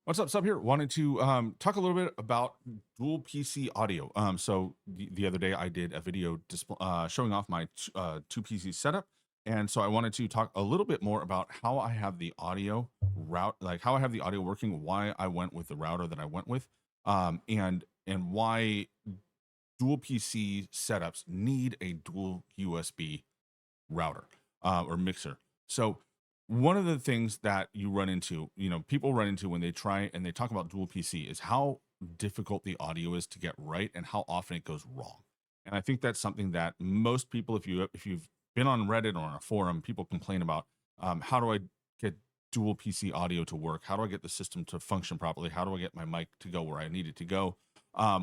What's up, Sub here? Wanted to talk a little bit about dual PC audio. So the other day I did a video showing off my two PC setup, and so I wanted to talk a little bit more about how I have the audio route, like how I have the audio working, why I went with the router that I went with, and why dual PC setups need a dual USB router or mixer. So one of the things that you run into, people run into when they try and they talk about dual PC is how difficult the audio is to get right and how often it goes wrong. And I think that's something that most people, if you've been on Reddit or on a forum, people complain about how do I get dual PC audio to work? How do I get the system to function properly? How do I get my mic to go where I need it to go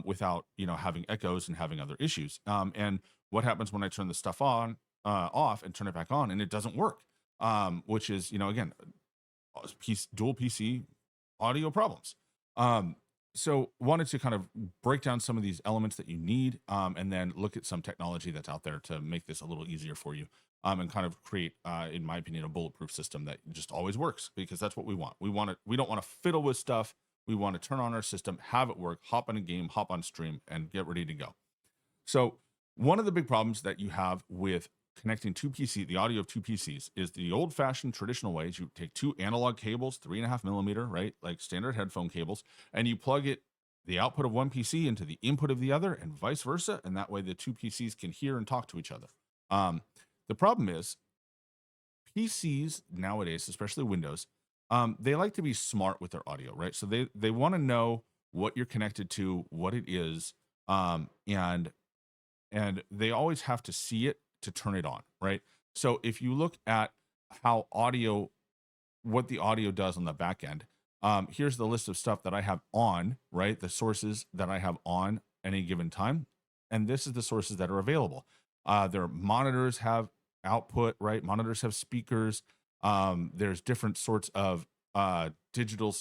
without having echoes and having other issues? And what happens when I turn the stuff on off and turn it back on and it doesn't work, which is again dual PC audio problems. So wanted to kind of break down some of these elements that you need, and then look at some technology that's out there to make this a little easier for you, and kind of create, in my opinion, a bulletproof system that just always works because that's what we want. We don't want to fiddle with stuff. We want to turn on our system, have it work, hop on a game, hop on stream, and get ready to go. So one of the big problems that you have with connecting the audio of two PCs is the old fashioned traditional ways. You take two analog cables, 3.5 millimeter, right? Like standard headphone cables, and you plug the output of one PC into the input of the other and vice versa. And that way the two PCs can hear and talk to each other. Um, the problem is PCs nowadays, especially Windows, they like to be smart with their audio, right? So they want to know what you're connected to, what it is, and they always have to see it to turn it on, right? So if you look at how what the audio does on the back end, here's the list of stuff that I have on, right? The sources that I have on any given time. And this is the sources that are available. Their monitors have output, right? Monitors have speakers. There's different sorts of digital,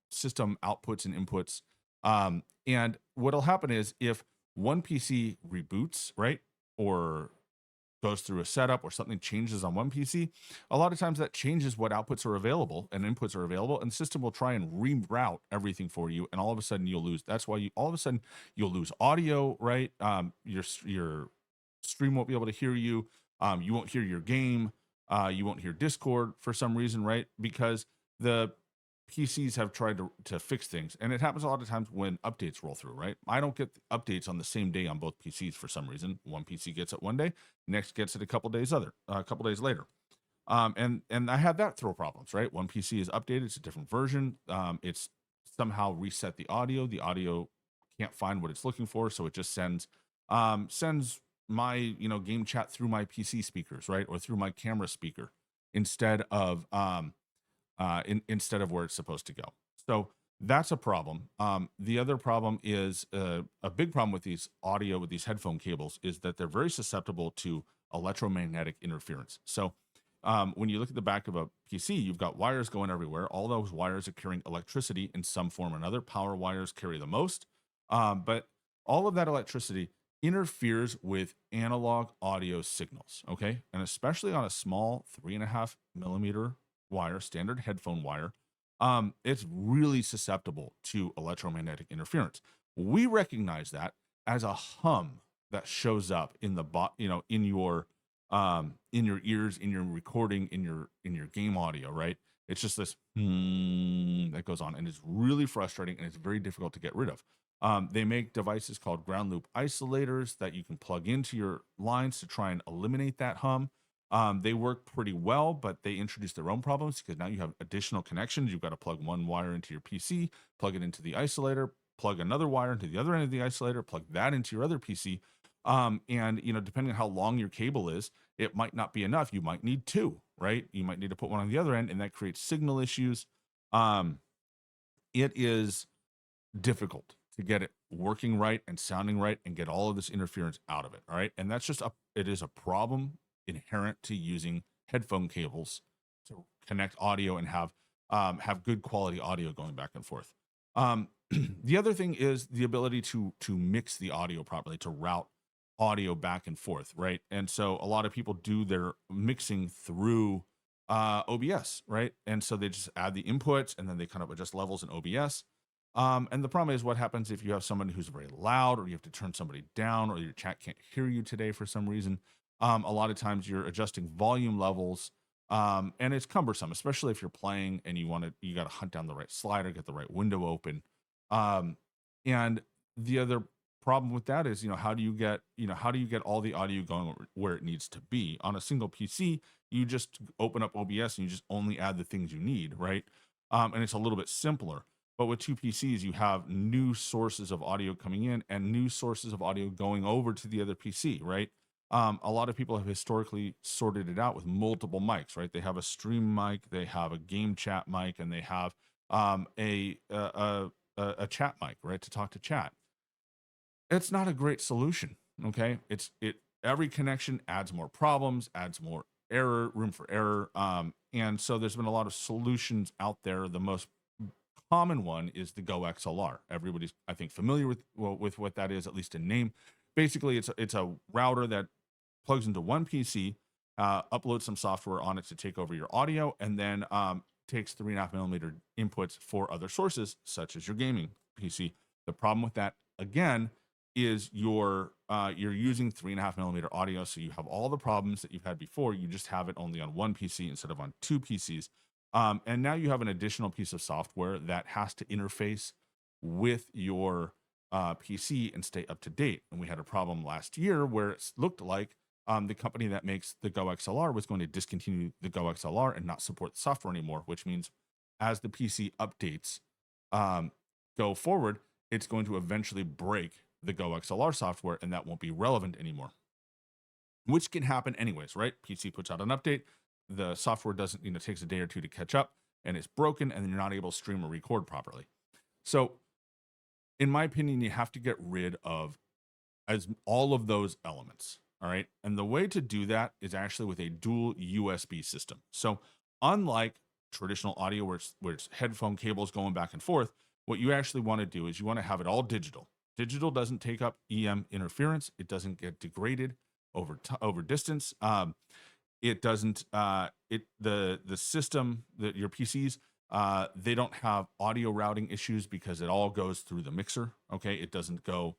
system outputs and inputs. And what'll happen is if one PC reboots, right? Or goes through a setup or something changes on one PC, a lot of times that changes what outputs are available and inputs are available, and the system will try and reroute everything for you, and all of a sudden you'll lose. That's why all of a sudden you'll lose audio, right? Your stream won't be able to hear you. You won't hear your game. You won't hear Discord for some reason, right? Because the PCs have tried to fix things, and it happens a lot of times when updates roll through, right? I don't get updates on the same day on both PCs for some reason. One PC gets it one day, next gets it a couple days later. And I had that throw problems, right? One PC is updated, it's a different version. It's somehow reset the audio. The audio can't find what it's looking for, so it just sends my game chat through my PC speakers, right, or through my camera speaker instead of instead of where it's supposed to go. So that's a problem. The other problem is a big problem with these headphone cables is that they're very susceptible to electromagnetic interference. So when you look at the back of a PC, you've got wires going everywhere. All those wires are carrying electricity in some form or another. Power wires carry the most, but all of that electricity interferes with analog audio signals. Okay, and especially on a small 3.5 millimeter wire, standard headphone wire, it's really susceptible to electromagnetic interference. We recognize that as a hum that shows up in the in your ears, in your recording, in your game audio, right? It's just this that goes on, and it's really frustrating, and it's very difficult to get rid of. They make devices called ground loop isolators that you can plug into your lines to try and eliminate that hum. They work pretty well, but they introduce their own problems because now you have additional connections. You've got to plug one wire into your PC, plug it into the isolator, plug another wire into the other end of the isolator, plug that into your other PC. And depending on how long your cable is, it might not be enough. You might need two, right? You might need to put one on the other end, and that creates signal issues. Um, it is difficult to get it working right and sounding right and get all of this interference out of it. All right. And it is a problem inherent to using headphone cables to connect audio and have good quality audio going back and forth. The other thing is the ability to mix the audio properly, to route audio back and forth, right? And so a lot of people do their mixing through OBS, right? And so they just add the inputs and then they kind of adjust levels in OBS. And the problem is what happens if you have someone who's very loud, or you have to turn somebody down, or your chat can't hear you today for some reason. A lot of times you're adjusting volume levels, and it's cumbersome, especially if you're playing and you got to hunt down the right slider, get the right window open. Um, and the other problem with that is, how do you get, how do you get all the audio going where it needs to be on a single PC? You just open up OBS and you just only add the things you need, right? And it's a little bit simpler. But with two PCs, you have new sources of audio coming in and new sources of audio going over to the other PC, right? A lot of people have historically sorted it out with multiple mics, right? They have a stream mic, they have a game chat mic, and they have a chat mic, right, to talk to chat. It's not a great solution. Okay, every connection adds more problems, adds more room for error, and so there's been a lot of solutions out there. The most common one is the GoXLR. Everybody's, I think, familiar with what that is, at least in name. Basically, it's a router that plugs into one PC, uploads some software on it to take over your audio, and then takes 3.5 millimeter inputs for other sources, such as your gaming PC. The problem with that, again, is you're using 3.5 millimeter audio, so you have all the problems that you've had before. You just have it only on one PC instead of on two PCs. And now you have an additional piece of software that has to interface with your PC and stay up to date. And we had a problem last year where it looked like the company that makes the GoXLR was going to discontinue the GoXLR and not support the software anymore, which means as the PC updates go forward, it's going to eventually break the GoXLR software, and that won't be relevant anymore, which can happen anyways, right? PC puts out an update, the software doesn't, takes a day or two to catch up, and it's broken, and then you're not able to stream or record properly. So in my opinion, you have to get rid of all of those elements. All right. And the way to do that is actually with a dual USB system. So unlike traditional audio where it's headphone cables going back and forth, what you actually want to do is you want to have it all digital. Digital doesn't take up EM interference. It doesn't get degraded over distance. It doesn't, the system that your PCs, they don't have audio routing issues because it all goes through the mixer. Okay. It doesn't go,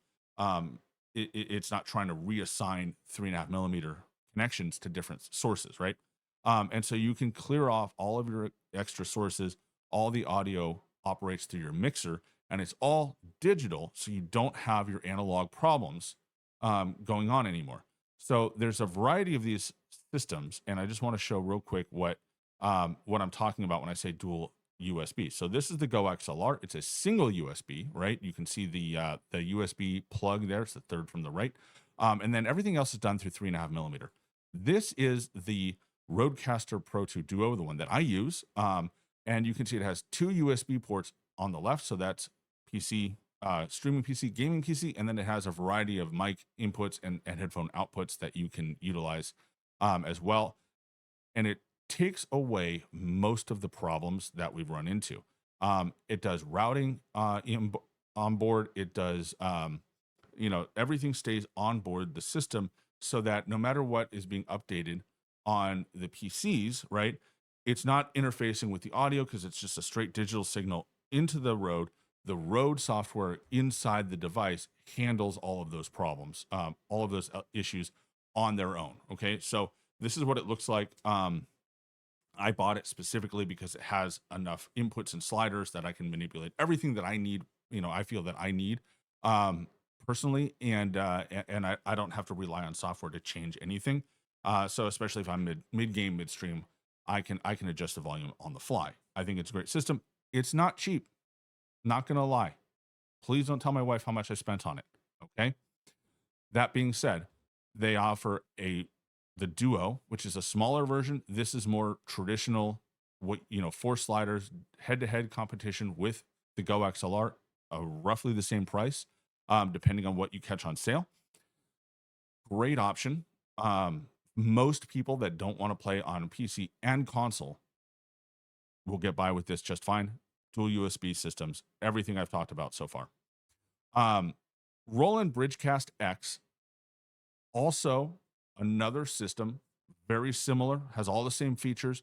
it's not trying to reassign 3.5 millimeter connections to different sources, right? And so you can clear off all of your extra sources. All the audio operates through your mixer, and it's all digital, so you don't have your analog problems going on anymore. So there's a variety of these systems, and I just want to show real quick what I'm talking about when I say dual USB. So this is the GoXLR. It's a single USB, right? You can see the USB plug there. It's the third from the right. And then everything else is done through 3.5 millimeter. This is the Rodecaster Pro 2 Duo, the one that I use. And you can see it has two USB ports on the left. So that's PC, streaming PC, gaming PC. And then it has a variety of mic inputs and headphone outputs that you can utilize as well. And it takes away most of the problems that we've run into. It does routing on board. It does, everything stays on board the system so that no matter what is being updated on the PCs, right, it's not interfacing with the audio because it's just a straight digital signal into the Rode. The Rode software inside the device handles all of those problems, all of those issues on their own. Okay, so this is what it looks like. I bought it specifically because it has enough inputs and sliders that I can manipulate everything that I need. I feel that I need personally, and I don't have to rely on software to change anything. So especially if I'm mid-game, midstream, I can adjust the volume on the fly. I think it's a great system. It's not cheap. Not gonna lie. Please don't tell my wife how much I spent on it. Okay. That being said, they offer the Duo, which is a smaller version. This is more traditional, 4 sliders, head-to-head competition with the GoXLR, roughly the same price, depending on what you catch on sale. Great option. Most people that don't want to play on PC and console will get by with this just fine. Dual USB systems, everything I've talked about so far. Roland Bridgecast X, also another system, very similar, has all the same features,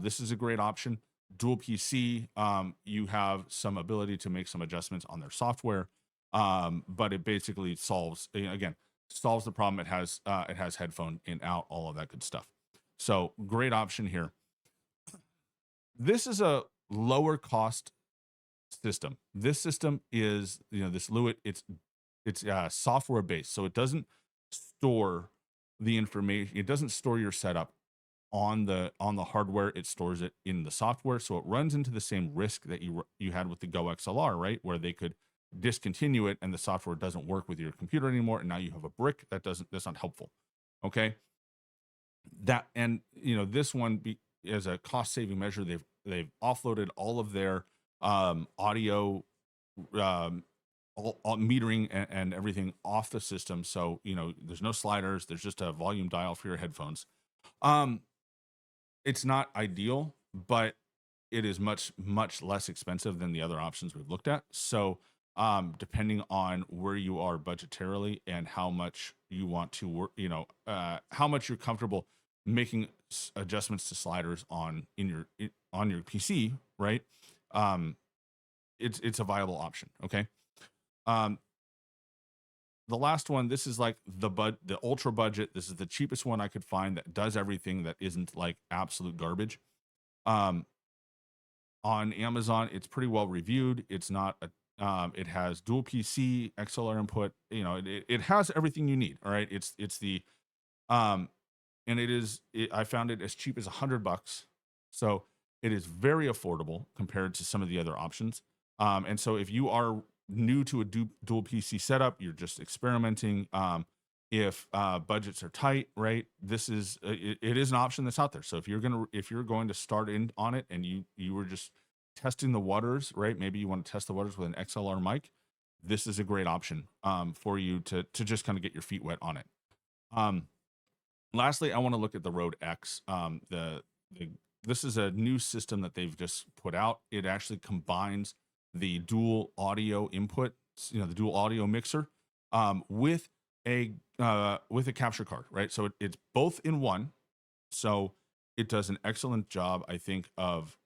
This is a great option. Dual PC, you have some ability to make some adjustments on their software, but it basically solves, again, solves the problem. It has headphone in out, all of that good stuff. So great option here. This is a lower cost system. This system is, this Lewitt, it's software based, so it doesn't store the information. It doesn't store your setup on the hardware. It stores it in the software, so it runs into the same risk that you had with the GoXLR, right, where they could discontinue it and the software doesn't work with your computer anymore, and now you have a brick that's not helpful. Okay, that, and this one, as a cost saving measure, they've offloaded all of their audio, all metering and everything off the system. So there's no sliders, there's just a volume dial for your headphones. It's not ideal, but it is much less expensive than the other options we've looked at. So depending on where you are budgetarily and how much you want to work, how much you're comfortable making adjustments to sliders on your PC, right? It's a viable option. Okay. The last one, this is like the ultra budget. This is the cheapest one I could find that does everything that isn't like absolute garbage. On Amazon, it's pretty well reviewed. It's not it has dual PC, XLR input. It has everything you need. All right. It's the and I found it as cheap as $100. So it is very affordable compared to some of the other options. And so if you are new to a dual PC setup, you're just experimenting, if budgets are tight, right, this is it is an option that's out there. So if you're going to start in on it and you were just testing the waters, right, maybe you want to test the waters with an XLR mic, this is a great option for you to just kind of get your feet wet on it. Lastly, I want to look at the Rode X. This is a new system that they've just put out. It actually combines the dual audio input, the dual audio mixer, with a capture card, right? So it's both in one. So it does an excellent job, I think, of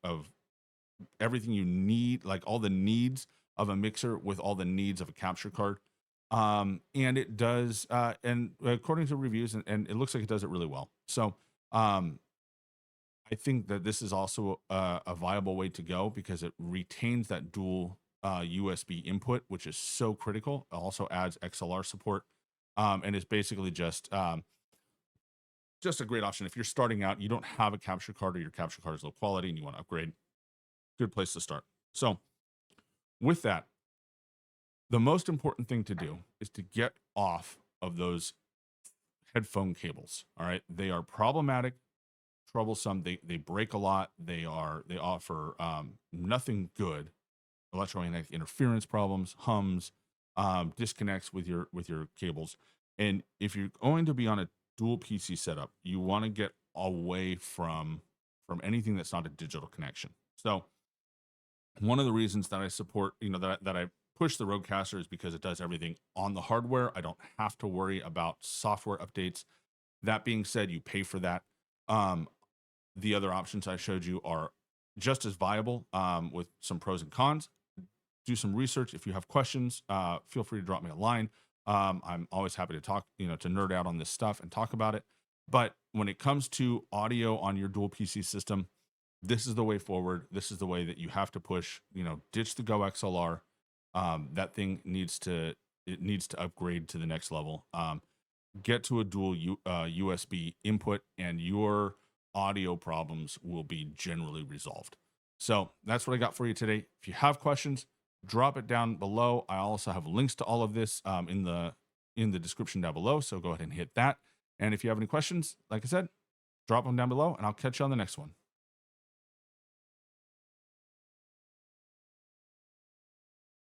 everything you need, like all the needs of a mixer with all the needs of a capture card. And it does, and according to reviews, and it looks like it does it really well. So I think that this is also a viable way to go because it retains that dual USB input, which is so critical. It also adds XLR support, and is basically just a great option. If you're starting out, you don't have a capture card or your capture card is low quality and you want to upgrade, good place to start. So with that, the most important thing to do is to get off of those headphone cables. All right. They are problematic, troublesome. They break a lot. They offer nothing good. Electromagnetic interference problems, hums, disconnects with your cables. And if you're going to be on a dual PC setup, you want to get away from anything that's not a digital connection. So one of the reasons that I support, that I push the Rodecaster is because it does everything on the hardware. I don't have to worry about software updates. That being said, you pay for that. The other options I showed you are just as viable, with some pros and cons. Do some research. If you have questions, feel free to drop me a line. I'm always happy to talk, to nerd out on this stuff and talk about it. But when it comes to audio on your dual PC system, this is the way forward. This is the way that you have to push, ditch the GoXLR. That thing needs to upgrade to the next level. Get to a dual USB input and your audio problems will be generally resolved. So that's what I got for you today. If you have questions, drop it down below. I also have links to all of this in the description down below. So go ahead and hit that. And if you have any questions, like I said, drop them down below and I'll catch you on the next one.